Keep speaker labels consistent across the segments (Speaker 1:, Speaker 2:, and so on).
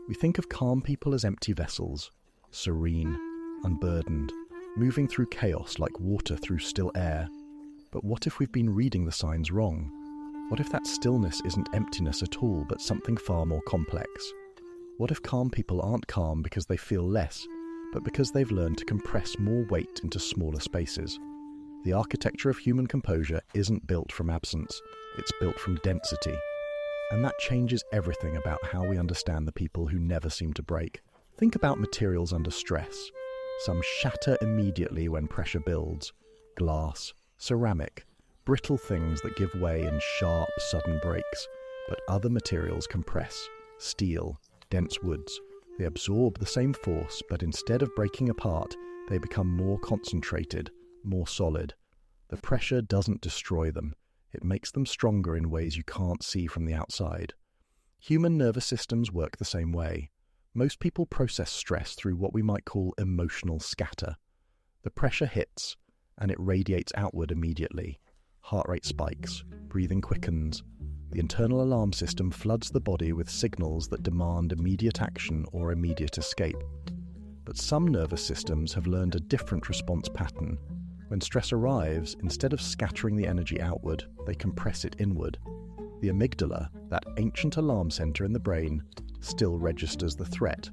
Speaker 1: We think of calm people as empty vessels, serene, unburdened, moving through chaos like water through still air. But what if we've been reading the signs wrong? What if that stillness isn't emptiness at all, but something far more complex? What if calm people aren't calm because they feel less, but because they've learned to compress more weight into smaller spaces? The architecture of human composure isn't built from absence, it's built from density. And that changes everything about how we understand the people who never seem to break. Think about materials under stress. Some shatter immediately when pressure builds. Glass, ceramic, brittle things that give way in sharp, sudden breaks. But other materials compress. Steel, dense woods. They absorb the same force, but instead of breaking apart, they become more concentrated, more solid. The pressure doesn't destroy them. It makes them stronger in ways you can't see from the outside. Human nervous systems work the same way. Most people process stress through what we might call emotional scatter. The pressure hits, and it radiates outward immediately. Heart rate spikes, breathing quickens. The internal alarm system floods the body with signals that demand immediate action or immediate escape. But some nervous systems have learned a different response pattern. When stress arrives, instead of scattering the energy outward, they compress it inward. The amygdala, that ancient alarm center in the brain, still registers the threat.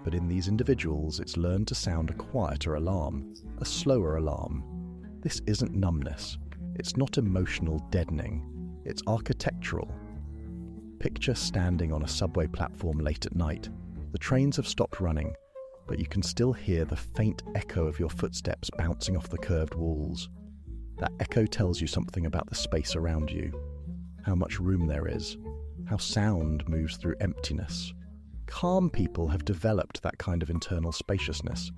Speaker 1: But in these individuals, it's learned to sound a quieter alarm, a slower alarm. This isn't numbness. It's not emotional deadening. It's architectural. Picture standing on a subway platform late at night. The trains have stopped running, but you can still hear the faint echo of your footsteps bouncing off the curved walls. That echo tells you something about the space around you, how much room there is, how sound moves through emptiness. Calm people have developed that kind of internal spaciousness,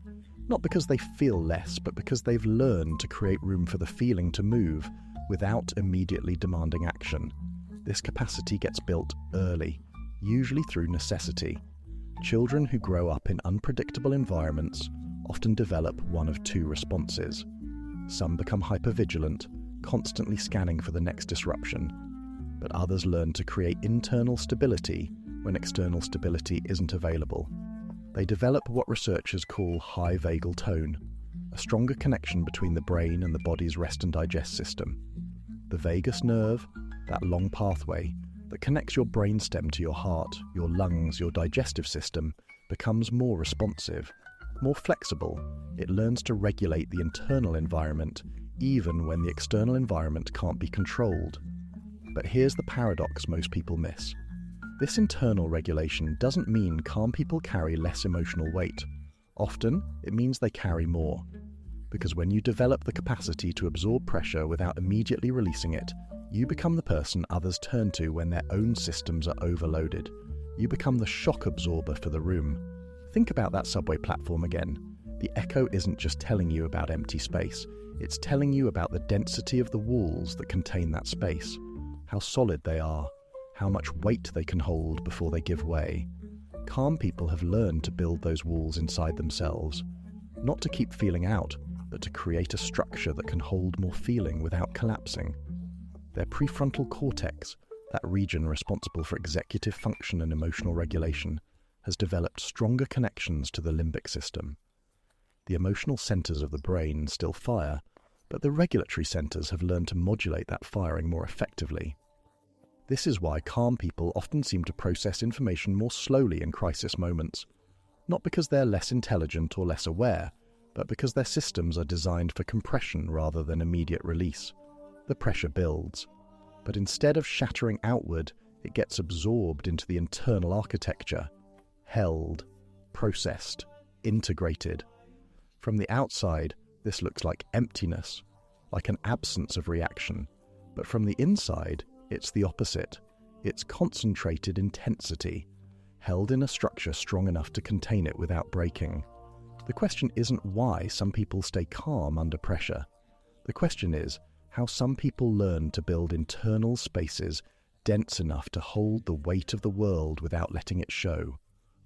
Speaker 1: not because they feel less, but because they've learned to create room for the feeling to move without immediately demanding action. This capacity gets built early, usually through necessity. Children who grow up in unpredictable environments often develop one of two responses. Some become hypervigilant, constantly scanning for the next disruption, but others learn to create internal stability when external stability isn't available. They develop what researchers call high vagal tone, a stronger connection between the brain and the body's rest and digest system. The vagus nerve, that long pathway that connects your brainstem to your heart, your lungs, your digestive system, becomes more responsive, more flexible. It learns to regulate the internal environment, even when the external environment can't be controlled. But here's the paradox most people miss. This internal regulation doesn't mean calm people carry less emotional weight. Often, it means they carry more. Because when you develop the capacity to absorb pressure without immediately releasing it, you become the person others turn to when their own systems are overloaded. You become the shock absorber for the room. Think about that subway platform again. The echo isn't just telling you about empty space. It's telling you about the density of the walls that contain that space, how solid they are, how much weight they can hold before they give way. Calm people have learned to build those walls inside themselves, not to keep feeling out, but to create a structure that can hold more feeling without collapsing. Their prefrontal cortex, that region responsible for executive function and emotional regulation, has developed stronger connections to the limbic system. The emotional centers of the brain still fire, but the regulatory centers have learned to modulate that firing more effectively. This is why calm people often seem to process information more slowly in crisis moments, not because they're less intelligent or less aware, but because their systems are designed for compression rather than immediate release. The pressure builds, but instead of shattering outward, it gets absorbed into the internal architecture, held, processed, integrated. From the outside, this looks like emptiness, like an absence of reaction, but from the inside, it's the opposite. It's concentrated intensity, held in a structure strong enough to contain it without breaking. The question isn't why some people stay calm under pressure. The question is how some people learn to build internal spaces dense enough to hold the weight of the world without letting it show.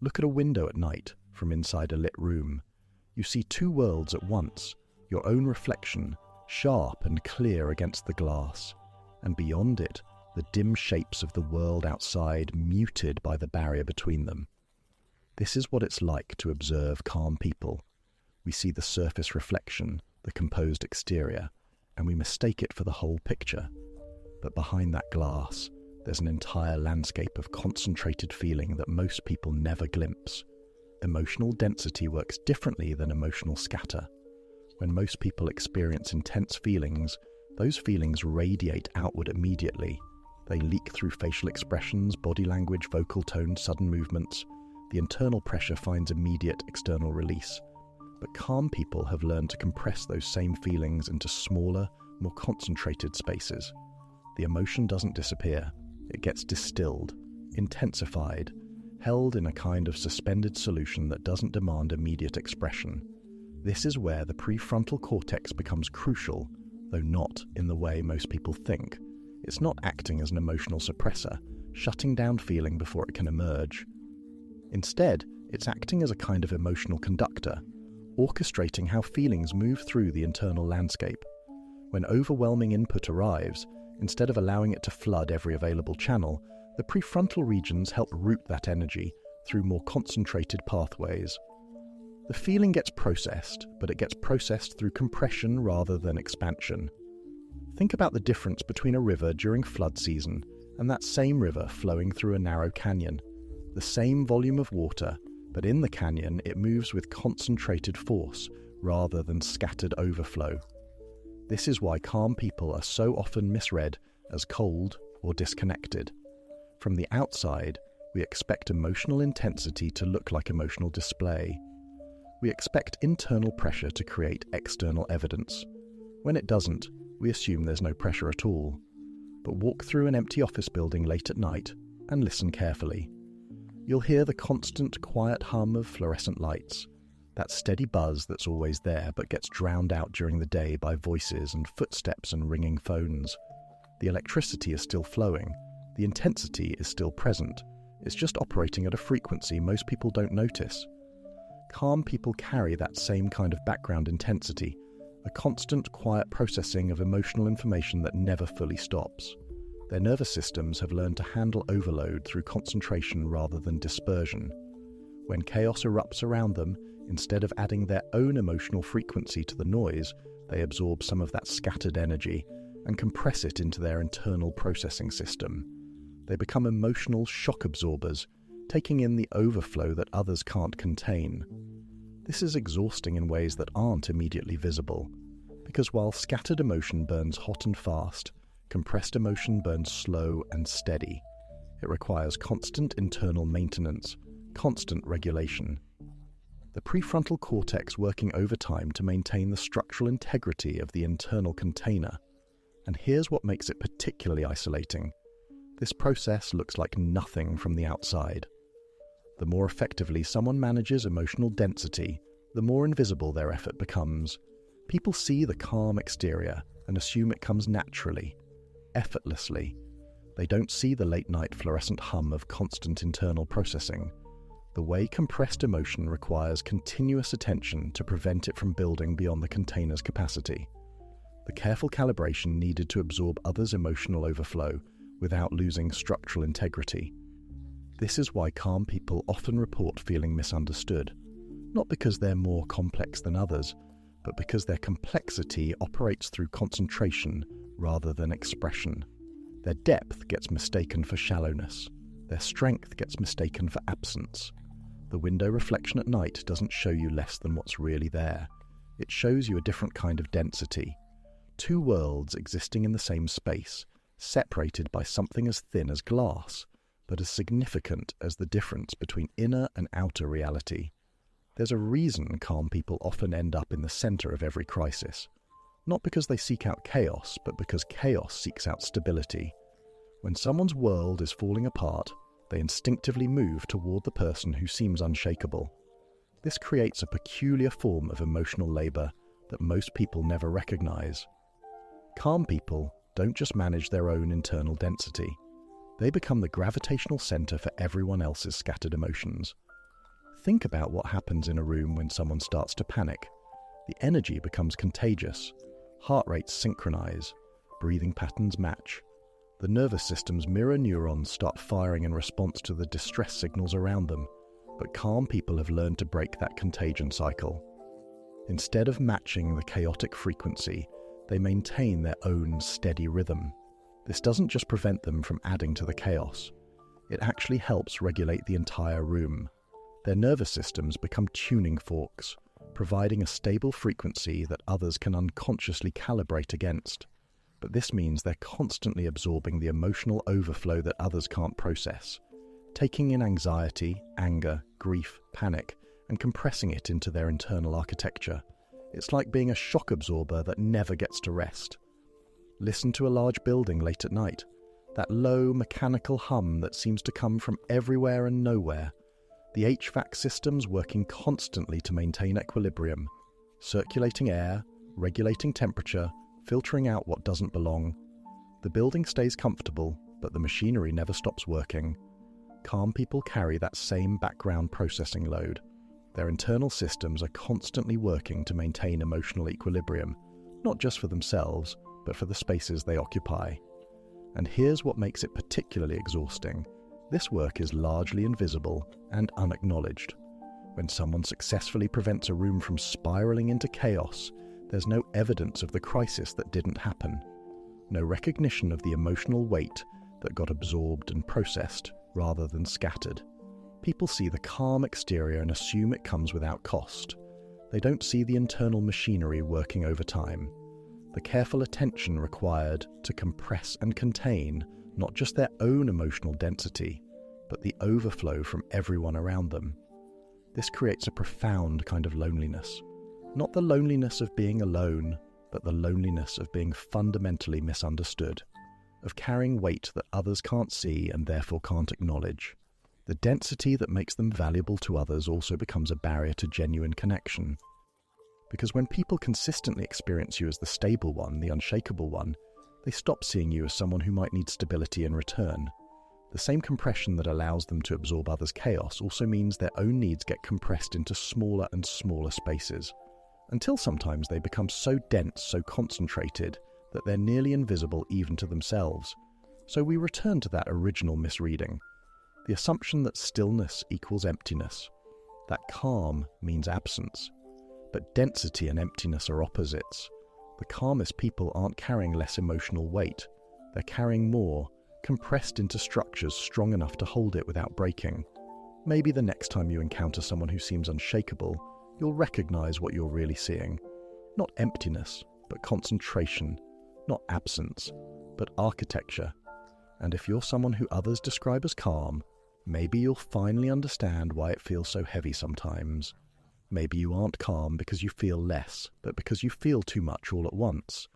Speaker 1: Look at a window at night from inside a lit room. You see two worlds at once, your own reflection, sharp and clear against the glass, and beyond it, the dim shapes of the world outside muted by the barrier between them. This is what it's like to observe calm people. We see the surface reflection, the composed exterior, and we mistake it for the whole picture. But behind that glass, there's an entire landscape of concentrated feeling that most people never glimpse. Emotional density works differently than emotional scatter. When most people experience intense feelings, those feelings radiate outward immediately. They leak through facial expressions, body language, vocal tone, sudden movements. The internal pressure finds immediate external release. But calm people have learned to compress those same feelings into smaller, more concentrated spaces. The emotion doesn't disappear. It gets distilled, intensified, held in a kind of suspended solution that doesn't demand immediate expression. This is where the prefrontal cortex becomes crucial, though not in the way most people think. It's not acting as an emotional suppressor, shutting down feeling before it can emerge. Instead, it's acting as a kind of emotional conductor, orchestrating how feelings move through the internal landscape. When overwhelming input arrives, instead of allowing it to flood every available channel, the prefrontal regions help route that energy through more concentrated pathways. The feeling gets processed, but it gets processed through compression rather than expansion. Think about the difference between a river during flood season and that same river flowing through a narrow canyon. The same volume of water, but in the canyon it moves with concentrated force rather than scattered overflow. This is why calm people are so often misread as cold or disconnected. From the outside, we expect emotional intensity to look like emotional display. We expect internal pressure to create external evidence. When it doesn't, we assume there's no pressure at all. But walk through an empty office building late at night and listen carefully. You'll hear the constant, quiet hum of fluorescent lights, that steady buzz that's always there but gets drowned out during the day by voices and footsteps and ringing phones. The electricity is still flowing. The intensity is still present. It's just operating at a frequency most people don't notice. Calm people carry that same kind of background intensity, a constant, quiet processing of emotional information that never fully stops. Their nervous systems have learned to handle overload through concentration rather than dispersion. When chaos erupts around them, instead of adding their own emotional frequency to the noise, they absorb some of that scattered energy and compress it into their internal processing system. They become emotional shock absorbers, taking in the overflow that others can't contain. This is exhausting in ways that aren't immediately visible, because while scattered emotion burns hot and fast, compressed emotion burns slow and steady. It requires constant internal maintenance, constant regulation. The prefrontal cortex working overtime to maintain the structural integrity of the internal container. And here's what makes it particularly isolating. This process looks like nothing from the outside. The more effectively someone manages emotional density, the more invisible their effort becomes. People see the calm exterior and assume it comes naturally, effortlessly. They don't see the late-night fluorescent hum of constant internal processing. The way compressed emotion requires continuous attention to prevent it from building beyond the container's capacity. The careful calibration needed to absorb others' emotional overflow without losing structural integrity. This is why calm people often report feeling misunderstood, not because they're more complex than others, but because their complexity operates through concentration rather than expression. Their depth gets mistaken for shallowness. Their strength gets mistaken for absence. The window reflection at night doesn't show you less than what's really there. It shows you a different kind of density. Two worlds existing in the same space, separated by something as thin as glass, but as significant as the difference between inner and outer reality. There's a reason calm people often end up in the center of every crisis. Not because they seek out chaos, but because chaos seeks out stability. When someone's world is falling apart, they instinctively move toward the person who seems unshakable. This creates a peculiar form of emotional labor that most people never recognize. Calm people don't just manage their own internal density. They become the gravitational center for everyone else's scattered emotions. Think about what happens in a room when someone starts to panic. The energy becomes contagious. Heart rates synchronize. Breathing patterns match. The nervous system's mirror neurons start firing in response to the distress signals around them. But calm people have learned to break that contagion cycle. Instead of matching the chaotic frequency, they maintain their own steady rhythm. This doesn't just prevent them from adding to the chaos. It actually helps regulate the entire room. Their nervous systems become tuning forks, providing a stable frequency that others can unconsciously calibrate against. But this means they're constantly absorbing the emotional overflow that others can't process, taking in anxiety, anger, grief, panic, and compressing it into their internal architecture. It's like being a shock absorber that never gets to rest. Listen to a large building late at night. That low, mechanical hum that seems to come from everywhere and nowhere. The HVAC systems working constantly to maintain equilibrium, circulating air, regulating temperature, filtering out what doesn't belong. The building stays comfortable, but the machinery never stops working. Calm people carry that same background processing load. Their internal systems are constantly working to maintain emotional equilibrium, not just for themselves, but for the spaces they occupy. And here's what makes it particularly exhausting. This work is largely invisible and unacknowledged. When someone successfully prevents a room from spiraling into chaos, there's no evidence of the crisis that didn't happen. No recognition of the emotional weight that got absorbed and processed rather than scattered. People see the calm exterior and assume it comes without cost. They don't see the internal machinery working overtime. The careful attention required to compress and contain not just their own emotional density, but the overflow from everyone around them. This creates a profound kind of loneliness. Not the loneliness of being alone, but the loneliness of being fundamentally misunderstood, of carrying weight that others can't see and therefore can't acknowledge. The density that makes them valuable to others also becomes a barrier to genuine connection. Because when people consistently experience you as the stable one, the unshakable one, they stop seeing you as someone who might need stability in return. The same compression that allows them to absorb others' chaos also means their own needs get compressed into smaller and smaller spaces, until sometimes they become so dense, so concentrated, that they're nearly invisible even to themselves. So we return to that original misreading. The assumption that stillness equals emptiness, that calm means absence. But density and emptiness are opposites. The calmest people aren't carrying less emotional weight. They're carrying more, compressed into structures strong enough to hold it without breaking. Maybe the next time you encounter someone who seems unshakable, you'll recognize what you're really seeing. Not emptiness, but concentration. Not absence, but architecture. And if you're someone who others describe as calm, maybe you'll finally understand why it feels so heavy sometimes. Maybe you aren't calm because you feel less, but because you feel too much all at once.